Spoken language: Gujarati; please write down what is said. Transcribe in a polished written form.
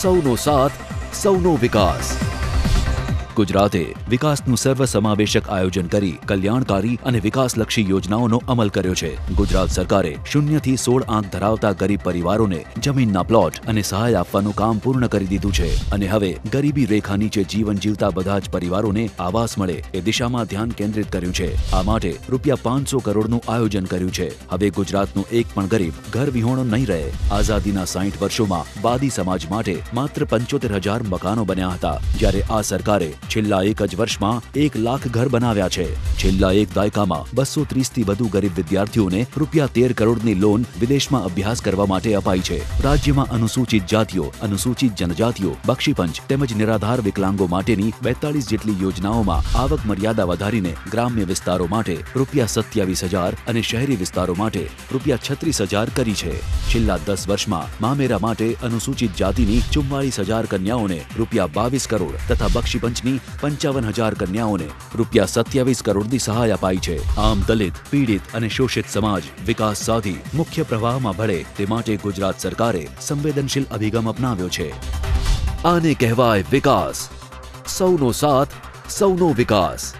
સૌનો સાથ સૌનો વિકાસ। ગુજરાતે વિકાસનું સર્વસમાવેશક આયોજન કરી કલ્યાણકારી અને વિકાસલક્ષી યોજનાઓનો અમલ કર્યો છે। ગુજરાત સરકારે 0 થી 16 આંક ધરાવતા ગરીબ પરિવારોને જમીનના પ્લોટ અને સહાય આપવાનું કામ પૂર્ણ કરી દીધું છે અને હવે ગરીબી રેખા નીચે જીવન જીવતા બધા જ પરિવારોને આવાસ મળે એ દિશામાં ધ્યાન કેન્દ્રિત કર્યું છે। આ માટે રૂપિયા 500 કરોડનું આયોજન કર્યું છે। હવે ગુજરાતનો એક પણ ગરીબ ઘર વિહોણો નહીં રહે। આઝાદીના 60 વર્ષોમાં વાદી સમાજ માટે માત્ર 75,000 મકાનો બન્યા હતા, જ્યારે આ સરકારે છેલ્લા એક જ વર્ષમાં 1 લાખ ઘર બનાવ્યા છે। છેલ્લા એક દાયકામાં 230 થી વધુ ગરીબ વિદ્યાર્થીઓને રૂપિયા 13 કરોડની લોન વિદેશમાં અભ્યાસ કરવા માટે અપાઈ છે। રાજ્યમાં અનુસૂચિત જાતિઓ, અનુસૂચિત જનજાતિઓ, બક્ષીપંચ તેમજ નિરાધાર વિકલાંગો માટેની 42 જેટલી યોજનાઓમાં આવક મર્યાદા વધારીને ગ્રામ્ય વિસ્તારો માટે રૂપિયા 27,000 અને શહેરી વિસ્તારો માટે રૂપિયા 36,000 કરી છે। છેલ્લા 10 વર્ષમાં મામેરા માટે અનુસૂચિત જાતિની 44,000 કન્યાઓને રૂપિયા 22 કરોડ તથા બક્ષીપંચની 55,000 કન્યાઓને રૂપિયા 27 કરોડની સહાય અપાઈ છે। આમ દલિત, પીડિત અને શોષિત સમાજ વિકાસ સાધી મુખ્ય પ્રવાહમાં ભળે તે માટે ગુજરાત સરકારે સંવેદનશીલ અભિગમ અપનાવ્યો છે। આને કહેવાય વિકાસ। સૌનો સાથ સૌનો વિકાસ।